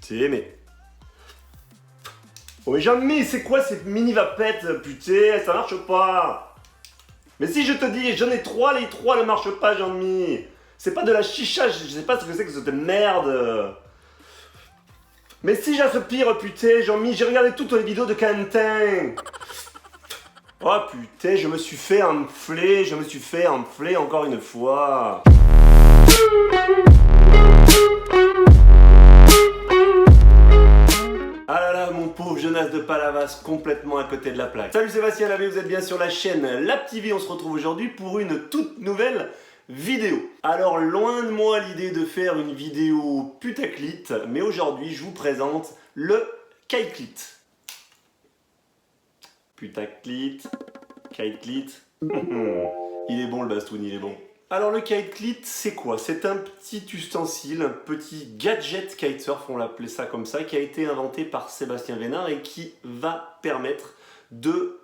putain, mais... Oh mais Jean-Mi, c'est quoi cette mini vapette, putain, ça marche pas. Mais si je te dis, j'en ai trois, les trois ne marchent pas, Jean-Mi. C'est pas de la chicha, je sais pas ce que c'est que cette merde. Mais si j'aspire, putain, Jean-Mi, j'ai regardé toutes les vidéos de Quentin. Oh putain, je me suis fait enfler encore une fois. Ah là là, mon pauvre Jonas de Palavas, complètement à côté de la plaque. Salut Sébastien Lavé, vous êtes bien sur la chaîne LabTV, on se retrouve aujourd'hui pour une toute nouvelle vidéo. Alors loin de moi l'idée de faire une vidéo putaclite, mais aujourd'hui je vous présente le KiteClit. Putaclite, KiteClit, il est bon le bastoun, il est bon. Alors le KiteClit, c'est quoi? C'est un petit ustensile, un petit gadget kitesurf, on l'appelait ça comme ça, qui a été inventé par Sébastien Vénard et qui va permettre de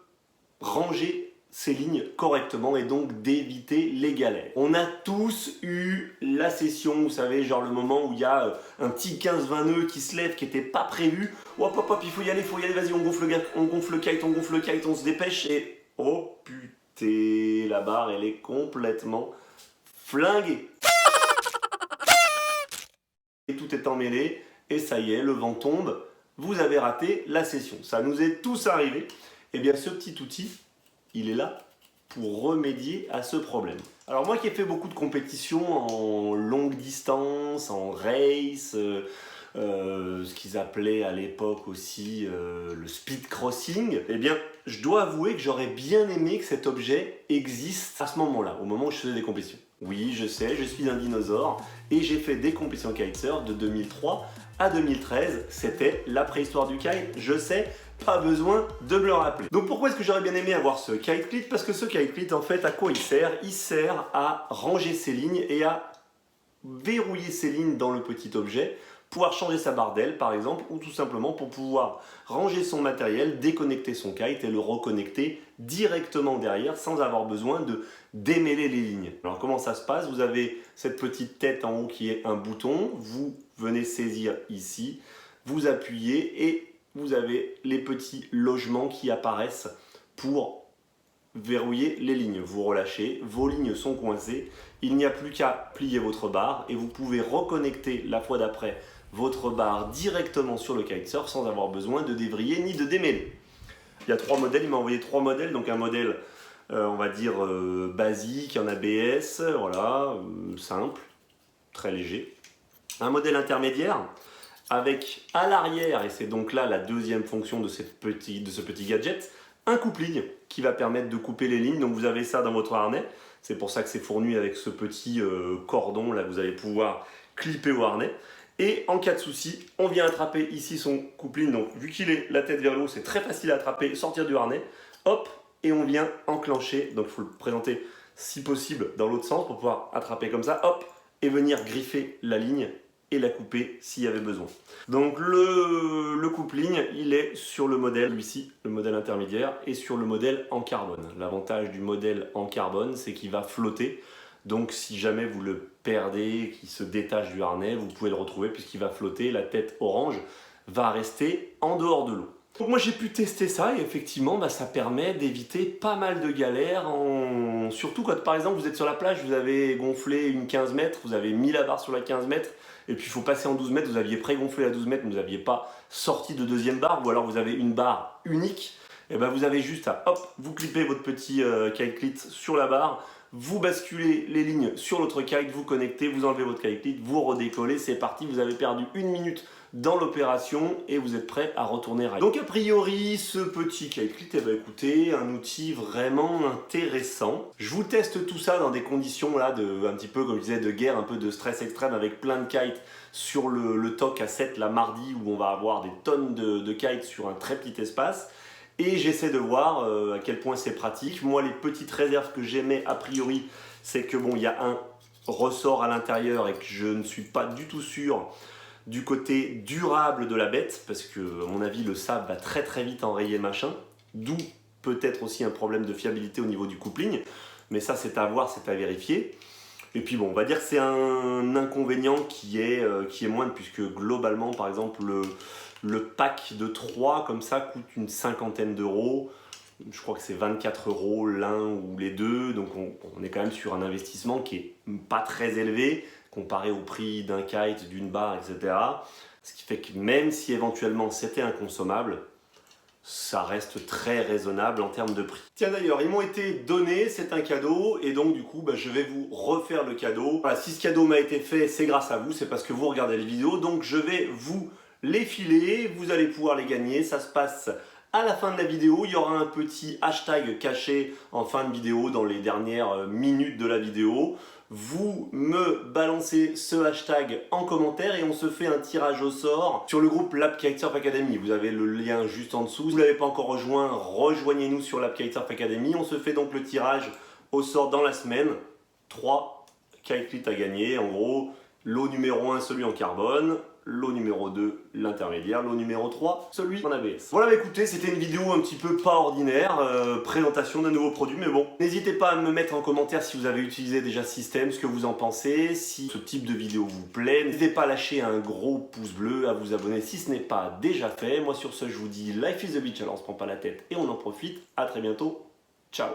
ranger ses lignes correctement et donc d'éviter les galères. On a tous eu la session, vous savez, genre le moment où il y a un petit 15-20 nœuds qui se lève, qui n'était pas prévu. Hop hop hop, il faut y aller, vas-y, on gonfle le kite, on se dépêche et... Oh putain, la barre elle est complètement flinguée. Et tout est emmêlé, et ça y est, le vent tombe, vous avez raté la session. Ça nous est tous arrivé. Et bien ce petit outil, il est là pour remédier à ce problème. Alors moi qui ai fait beaucoup de compétitions en longue distance, en race, ce qu'ils appelaient à l'époque aussi le speed crossing, eh bien je dois avouer que j'aurais bien aimé que cet objet existe à ce moment-là, au moment où je faisais des compétitions. Oui, je sais, je suis un dinosaure et j'ai fait des compétitions kitesurf de 2003 à 2013. C'était la préhistoire du kite, je sais, pas besoin de me le rappeler. Donc pourquoi est-ce que j'aurais bien aimé avoir ce KiteClit? Parce que ce KiteClit, en fait, à quoi il sert? Il sert à ranger ses lignes et à verrouiller ses lignes dans le petit objet, pouvoir changer sa barre d'aile par exemple, ou tout simplement pour pouvoir ranger son matériel, déconnecter son kite et le reconnecter directement derrière sans avoir besoin de démêler les lignes. Alors comment ça se passe? Vous avez cette petite tête en haut qui est un bouton, vous venez saisir ici, vous appuyez et vous avez les petits logements qui apparaissent pour verrouiller les lignes. Vous relâchez, vos lignes sont coincées, il n'y a plus qu'à plier votre barre et vous pouvez reconnecter la fois d'après votre barre directement sur le kitesurf sans avoir besoin de dévriller ni de démêler. Il y a trois modèles, il m'a envoyé trois modèles, donc un modèle on va dire basique, en ABS, voilà, simple, très léger. Un modèle intermédiaire avec à l'arrière, et c'est donc là la deuxième fonction de ce petit gadget, un coupe-ligne qui va permettre de couper les lignes. Donc vous avez ça dans votre harnais, c'est pour ça que c'est fourni avec ce petit cordon là que vous allez pouvoir clipper au harnais. Et en cas de souci, on vient attraper ici son coupe-ligne. Donc vu qu'il est la tête vers le haut, c'est très facile à attraper, sortir du harnais, hop, et on vient enclencher. Donc il faut le présenter si possible dans l'autre sens pour pouvoir attraper comme ça, hop, et venir griffer la ligne et la couper s'il y avait besoin. Donc le coupe-ligne, il est sur le modèle, ici, le modèle intermédiaire, et sur le modèle en carbone. L'avantage du modèle en carbone, c'est qu'il va flotter. Donc si jamais vous le perdez, qu'il se détache du harnais, vous pouvez le retrouver puisqu'il va flotter, la tête orange va rester en dehors de l'eau. Donc moi j'ai pu tester ça et effectivement ça permet d'éviter pas mal de galères, surtout quand par exemple vous êtes sur la plage, vous avez gonflé une 15 mètres, vous avez mis la barre sur la 15 mètres et puis il faut passer en 12 mètres, vous aviez pré-gonflé à 12 mètres mais vous n'aviez pas sorti de deuxième barre ou alors vous avez une barre unique, et ben vous avez juste à hop, vous clippez votre petit KiteClit sur la barre, vous basculez les lignes sur l'autre kite, vous connectez, vous enlevez votre KiteClit, vous redécollez, c'est parti, vous avez perdu une minute dans l'opération et vous êtes prêt à retourner rail. Donc a priori, ce petit KiteClit, eh ben, écoutez, un outil vraiment intéressant. Je vous teste tout ça dans des conditions là, un petit peu comme je disais, de guerre, un peu de stress extrême avec plein de kites sur le TOC à 7 la mardi où on va avoir des tonnes de kites sur un très petit espace. Et j'essaie de voir à quel point c'est pratique. Moi, les petites réserves que j'aimais a priori, c'est que bon, il y a un ressort à l'intérieur et que je ne suis pas du tout sûr du côté durable de la bête, parce que à mon avis, le sable va très très vite enrayer le machin, d'où peut-être aussi un problème de fiabilité au niveau du coupe-ligne. Mais ça, c'est à voir, c'est à vérifier. Et puis bon, on va dire que c'est un inconvénient qui est moindre, puisque globalement, par exemple, le pack de 3 comme ça coûte une cinquantaine d'euros. Je crois que c'est 24 euros l'un ou les deux, donc on est quand même sur un investissement qui est pas très élevé comparé au prix d'un kite, d'une barre, etc. Ce qui fait que même si éventuellement c'était inconsommable, ça reste très raisonnable en termes de prix. Tiens d'ailleurs, ils m'ont été donnés, c'est un cadeau, et donc du coup je vais vous refaire le cadeau. Voilà, si ce cadeau m'a été fait, c'est grâce à vous, c'est parce que vous regardez les vidéos, donc je vais vous les filer, vous allez pouvoir les gagner, ça se passe à la fin de la vidéo. Il y aura un petit hashtag caché en fin de vidéo, dans les dernières minutes de la vidéo. Vous me balancez ce hashtag en commentaire et on se fait un tirage au sort sur le groupe Lab Kitesurf Academy. Vous avez le lien juste en dessous. Si vous ne l'avez pas encore rejoint, rejoignez-nous sur Lab Kitesurf Academy. On se fait donc le tirage au sort dans la semaine. 3 kite kits à gagner. En gros, lot numéro 1, celui en carbone. Lot numéro 2, l'intermédiaire. Lot numéro 3, celui en ABS. Voilà, écoutez, c'était une vidéo un petit peu pas ordinaire, présentation d'un nouveau produit, mais bon. N'hésitez pas à me mettre en commentaire si vous avez utilisé déjà ce système, ce que vous en pensez, si ce type de vidéo vous plaît. N'hésitez pas à lâcher un gros pouce bleu, à vous abonner si ce n'est pas déjà fait. Moi sur ce, je vous dis life is the beach, alors on se prend pas la tête et on en profite. À très bientôt. Ciao.